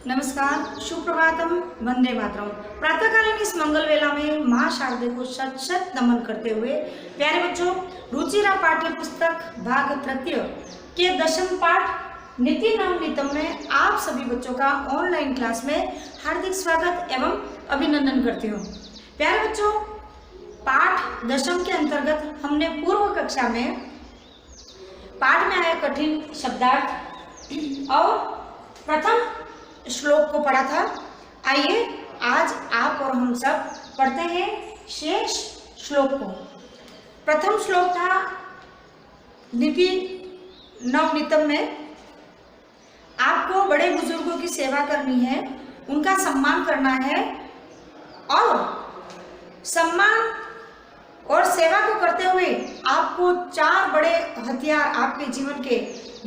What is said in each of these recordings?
नमस्कार, सुप्रभातम, वंदे मातरम। प्रातःकालीन इस मंगल वेला में माँ शारदे को शत शत नमन करते हुए प्यारे बच्चों, रुचिरा पाठ्य पुस्तक भाग तृतीय के 10th पाठ नीति नवनीतम में आप सभी बच्चों का ऑनलाइन क्लास में हार्दिक स्वागत एवं अभिनंदन करती हूँ। प्यारे बच्चों, पाठ 10th के अंतर्गत हमने पूर्व कक्षा में पाठ में आए कठिन शब्दार्थ और प्रथम श्लोक को पढ़ा था। आइए आज आप और हम सब पढ़ते हैं शेष श्लोक को। प्रथम श्लोक था नीति नवनीतम में आपको बड़े बुजुर्गों की सेवा करनी है, उनका सम्मान करना है और सम्मान और सेवा को करते हुए आपको 4 बड़े हथियार आपके जीवन के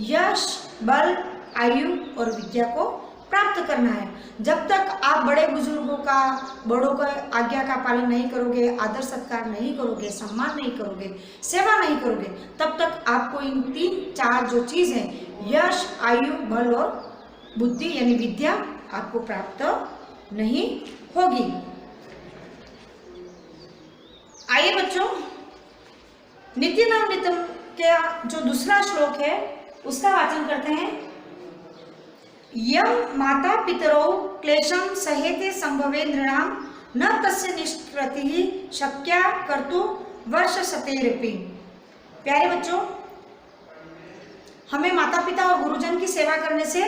यश, बल, आयु और विद्या को प्राप्त करना है। जब तक आप बड़े बुजुर्गों का, बड़ों का आज्ञा का पालन नहीं करोगे, आदर सत्कार नहीं करोगे, सम्मान नहीं करोगे, सेवा नहीं करोगे, तब तक आपको इन 3-4 जो चीज़ है, यश, आयु, बल और बुद्धि यानी विद्या, आपको प्राप्त नहीं होगी। आइए बच्चों, नीति नवनीतम का जो दूसरा श्लोक है उसका वाचन करते हैं। यम माता पितरौ क्लेशं सहेते संभवे नृणां न तस्य निष्कृतिः शक्या कर्तु वर्ष शतेरपि। प्यारे बच्चों, हमें माता पिता और गुरुजन की सेवा करने से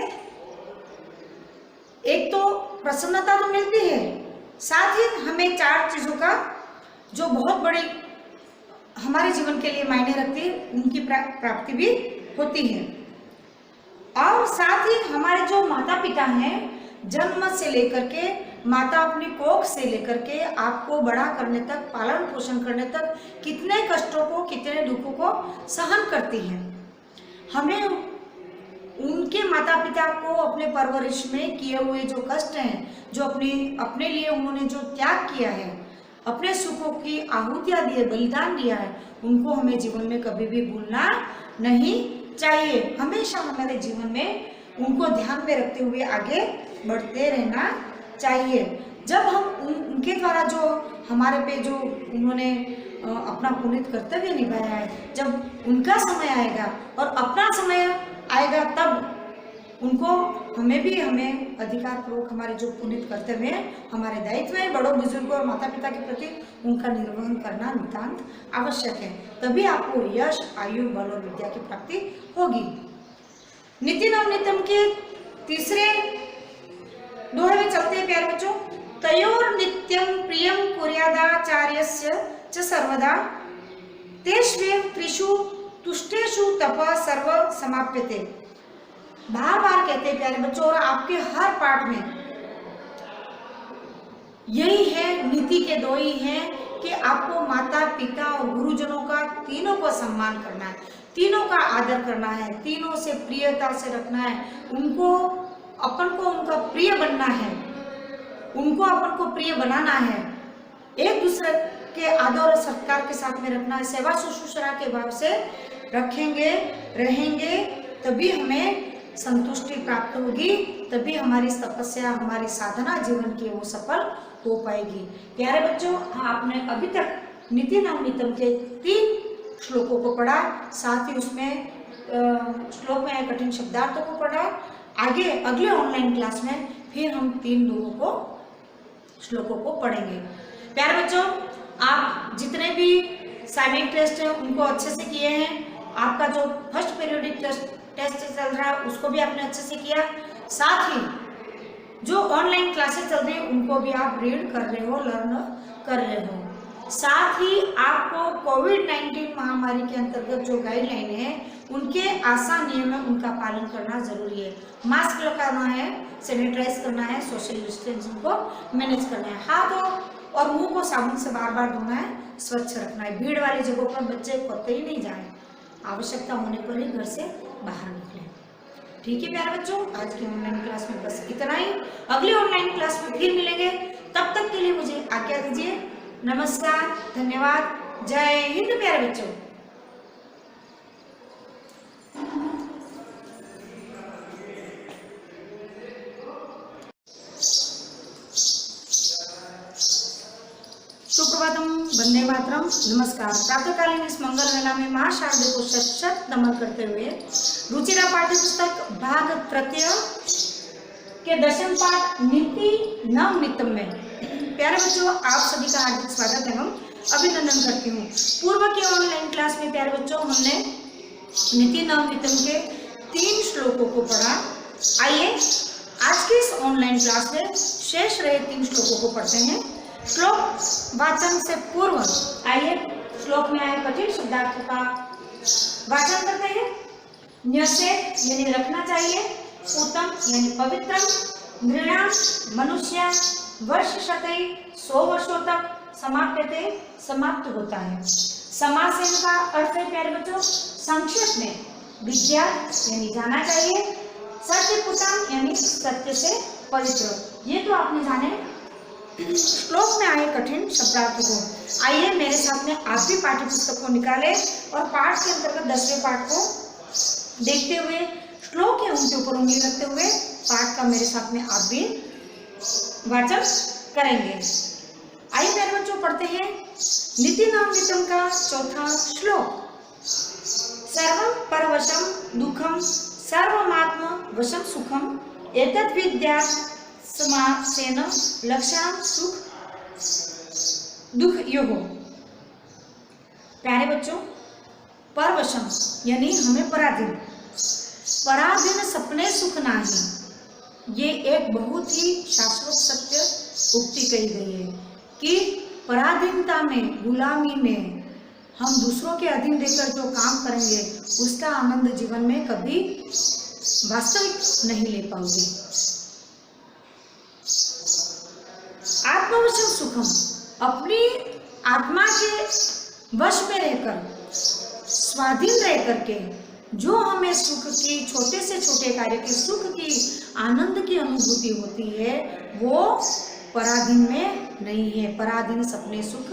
एक तो प्रसन्नता तो मिलती है, साथ ही हमें 4 चीजों का जो बहुत बड़ी हमारे जीवन के लिए मायने रखती है उनकी प्राप्ति भी होती है। और साथ ही हमारे जो माता पिता हैं, जन्म से लेकर के माता अपनी कोख से लेकर के आपको बड़ा करने तक, पालन पोषण करने तक कितने कष्टों को, कितने दुखों को सहन करती हैं। हमें उनके माता पिता को अपने परवरिश में किए हुए जो कष्ट हैं, जो अपने लिए उन्होंने जो त्याग किया है, अपने सुखों की आहुतियाँ दिए, बलिदान दिया है, उनको हमें जीवन में कभी भी भूलना नहीं चाहिए। हमेशा हमारे जीवन में उनको ध्यान में रखते हुए आगे बढ़ते रहना चाहिए। जब हम उनके द्वारा जो हमारे पे जो उन्होंने अपना पुनीत कर्तव्य निभाया है, जब उनका समय आएगा और अपना समय आएगा, तब उनको हमें अधिकार पूर्वक हमारे जो पुनीत कर्तव्य है, हमारे दायित्व है, बड़ों बुजुर्गों और माता पिता के प्रति उनका निर्वहन करना नितांत आवश्यक है। तभी आपको यश, आयु, बल और विद्या की प्राप्ति होगी। नीति नवनीतम के तीसरे दोहे में चलते हैं प्यारे बच्चों। तयोर नित्यं प्रियं कुर्यादाचार्यस्य च सर्वदा तेष्वेव त्रिषु तुष्टेषु तपः सर्व समाप्यते। बार बार कहते हैं प्यारे बच्चों, और आपके हर पाठ में यही है, नीति के 2 ही हैं कि आपको माता पिता और गुरुजनों का तीनों को सम्मान करना है, तीनों का आदर करना है, तीनों से प्रियता से रखना है, अपन को उनका प्रिय बनना है, उनको अपन को प्रिय बनाना है, एक दूसरे के आदर और सत्कार के साथ में रखना है, सेवा शुश्रूषा के भाव से रखेंगे, रहेंगे, तभी हमें संतुष्टि प्राप्त होगी, तभी हमारी तपस्या, हमारी साधना जीवन की वो सफल हो पाएगी। प्यारे बच्चों, आपने अभी तक नीति नवनीतम के 3 श्लोकों को पढ़ा, साथ ही उसमें श्लोक में आए कठिन शब्दार्थों को पढ़ा। आगे अगले ऑनलाइन क्लास में फिर हम 3 श्लोकों को पढ़ेंगे। प्यारे बच्चों, आप जितने भी साइमेट टेस्ट हैं उनको अच्छे से किए हैं। आपका जो फर्स्ट पीरियोडिक टेस्ट चल रहा है उसको भी आपने अच्छे से किया। साथ ही जो ऑनलाइन क्लासेस चल रही है उनको भी आप रीड कर रहे हो, लर्न कर रहे हो। साथ ही आपको कोविड-19 महामारी के अंतर्गत जो गाइडलाइन है उनके आसान नियम है, उनका पालन करना जरूरी है। मास्क लगाना है, सैनिटाइज करना है, सोशल डिस्टेंसिंग को मैनेज करना है, हाथ और मुंह को साबुन से बार बार धोना है, स्वच्छ रखना है। भीड़ वाली जगहों पर बच्चे कतई नहीं जाएं, आवश्यकता होने पर ही घर से बाहर निकलें। ठीक है प्यारे बच्चों, आज की ऑनलाइन क्लास में बस इतना ही। अगली ऑनलाइन क्लास में फिर मिलेंगे, तब तक के लिए मुझे आज्ञा दीजिए। नमस्कार, धन्यवाद, जय हिंद प्यारे बच्चों। प्रणाम नमस्कार। प्रातःकालीन इस मंगल वेला में मां शारदे को शत शत नमन करते हुए रुचिरा पाठ्य पुस्तक भाग तृतीय के दशम पाठ नीति नव नितम में प्यारे बच्चों आप सभी का हार्दिक स्वागत एवं अभिनंदन करती हूँ। पूर्व की ऑनलाइन क्लास में प्यारे बच्चों हमने नीति नव नितम के 3 श्लोकों को पढ़ा। आइए आज की इस ऑनलाइन क्लास में शेष रहे 3 श्लोकों को पढ़ते हैं। श्लोक वाचन से पूर्व आइए श्लोक में आए कठिन शब्दार्थ का वाचन करते हैं। न्यसेत यानी रखना चाहिए, उत्तम यानी पवित्रम, नृणाम मनुष्य वर्ष शतई 100 वर्षों तक समाप्यते समाप्त होता है। समासेन का अर्थ है प्यारे बच्चों संक्षेप में विद्या यानी जाना चाहिए, सत्यपुतम यानी सत्य से पवित्र। ये तो आपने जाने श्लोक में आए कठिन शब्दार्थ को। आइए मेरे साथ में आप भी पाठ्य पुस्तक को निकालें और पाठ के अंतर्गत 10वें पाठ को देखते हुए श्लोक है उनके ऊपर उंगली रखते हुए पाठ का मेरे साथ में आप भी वाचन करेंगे। आइए मेरे बच्चों पढ़ते हैं नीति नव नितम का चौथा श्लोक। सर्वं परवशम दुखम सर्वमात्म वशम सुखम एतद् विद्या समासेन लक्षण सुख दुख योहो। प्यारे बच्चों परवशम यानी हमें पराधीन सपने सुख नाही, ये एक बहुत ही शाश्वत सत्य उक्ति कही गई है कि पराधीनता में गुलामी में हम दूसरों के अधीन रहकर जो काम करेंगे उसका आनंद जीवन में कभी वास्तविक नहीं ले पाओगे। आत्मवशम सुखम अपनी आत्मा के वश में रहकर स्वाधीन रह करके जो हमें सुख की छोटे से छोटे कार्य के सुख की आनंद की अनुभूति होती है वो पराधीन में नहीं है। पराधीन सपने सुख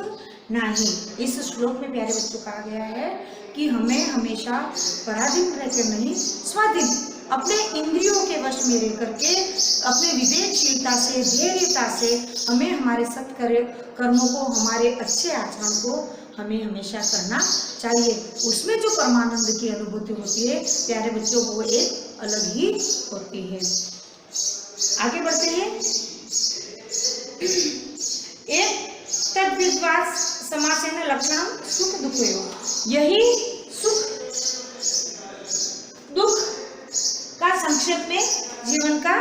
नहीं। इस श्लोक में प्यारे बच्चों कहा गया है कि हमें हमेशा पराधीन रहकर नहीं स्वाधीन अपने इंद्रियों के वश में रह करके अपने विवेकशीलता से धैर्यता से हमें हमारे कर्मों को हमारे अच्छे आचरण को हमें हमेशा करना चाहिए। उसमें जो परमानंद की अनुभूति होती है प्यारे बच्चों वो एक अलग ही होती है। आगे बढ़ते हैं। एक तद्विद्वास समासेन लक्षणम सुख दुखयो। यही सुख दुख का संक्षेप में जीवन का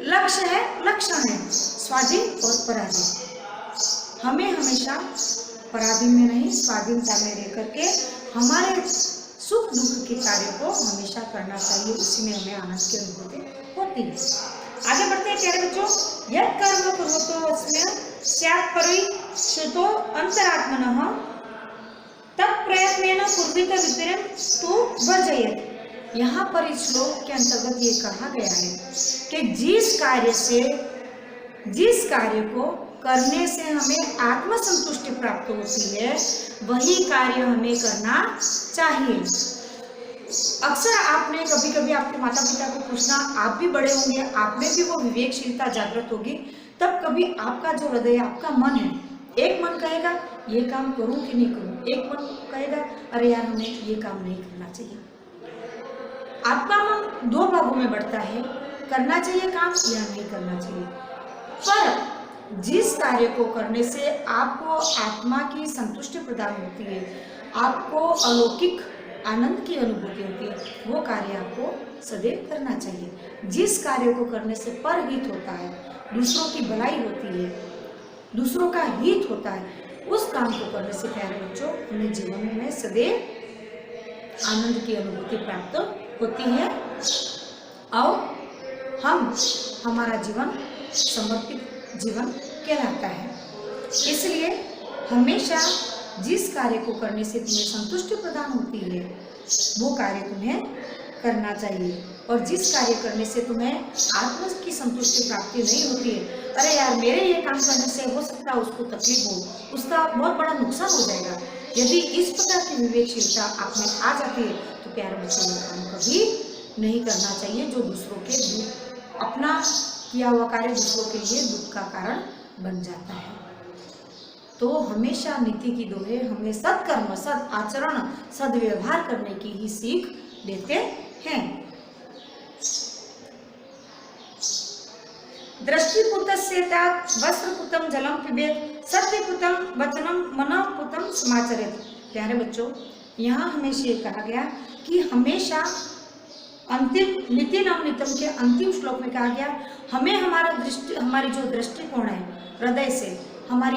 लक्ष्य है, लक्षण है स्वाधीन और पराधीन। हमें हमेशा पराधीन में नहीं स्वाधीनता में रह करके हमारे सुख दुख के कार्य को हमेशा करना चाहिए, उसी में हमें आनंद की अनुभूति होती है। आगे बढ़ते हैं प्यारे बच्चों। यत् कर्म कुर्वतो अस्मिन् स्यात् परिश्रुतो अंतरात्मनः तत् प्रयत्नेन कुर्वीत विपरीतं तु वर्जयेत्। यहाँ पर इस श्लोक के अंतर्गत ये कहा गया है कि जिस कार्य को करने से हमें आत्मसंतुष्टि प्राप्त होती है वही कार्य हमें करना चाहिए। अक्सर आपने कभी कभी आपके माता पिता को पूछना, आप भी बड़े होंगे, आप में भी वो विवेकशीलता जागृत होगी, तब कभी आपका जो हृदय आपका मन है, एक मन कहेगा ये काम करूं कि नहीं करूं, एक मन कहेगा अरे यार हमें ये काम नहीं करना चाहिए। आपका मन 2 भागों में बढ़ता है, करना चाहिए काम या नहीं करना चाहिए। पर जिस कार्य को करने से आपको आत्मा की संतुष्टि प्रदान होती है, आपको अलौकिक आनंद की अनुभूति होती है, वो कार्य आपको सदैव करना चाहिए। जिस कार्य को करने से परहित होता है, दूसरों की भलाई होती है, दूसरों का हित होता है, उस काम को करने से प्यारे बच्चों हमें जीवन में सदैव आनंद की अनुभूति प्राप्त होती है और हमारा जीवन समर्पित जीवन कहलाता है। इसलिए हमेशा जिस कार्य को करने से तुम्हें संतुष्टि प्रदान होती है वो कार्य तुम्हें करना चाहिए, और जिस कार्य करने से तुम्हें आत्मा की संतुष्टि प्राप्ति नहीं होती है, अरे यार मेरे ये काम करने से हो सकता है उसको तकलीफ हो, उसका बहुत बड़ा नुकसान हो जाएगा, यदि इस प्रकार की विवेकशीलता आप में आ जाती है तो प्यारे बच्चों ये काम कभी नहीं करना चाहिए जो दूसरों के दुख, अपना किया हुआ कार्य दूसरों के लिए दुख का कारण बन जाता है। तो हमेशा नीति की दोहे हमें सत्कर्म, सद आचरण, सदव्यवहार करने की ही सीख देते हैं। दृष्टिपूतस्य तात वस्त्रपूतं जलम पिबेत, सत्यपूतं वचनम मनःपूतं समाचरेत। प्यारे बच्चों, यहाँ हमेशा ये कहा गया कि हमेशा अंतिम नीति नवनीतम के अंतिम श्लोक में कहा गया, हमें हमारी जो दृष्टिकोण है हृदय से, हमारी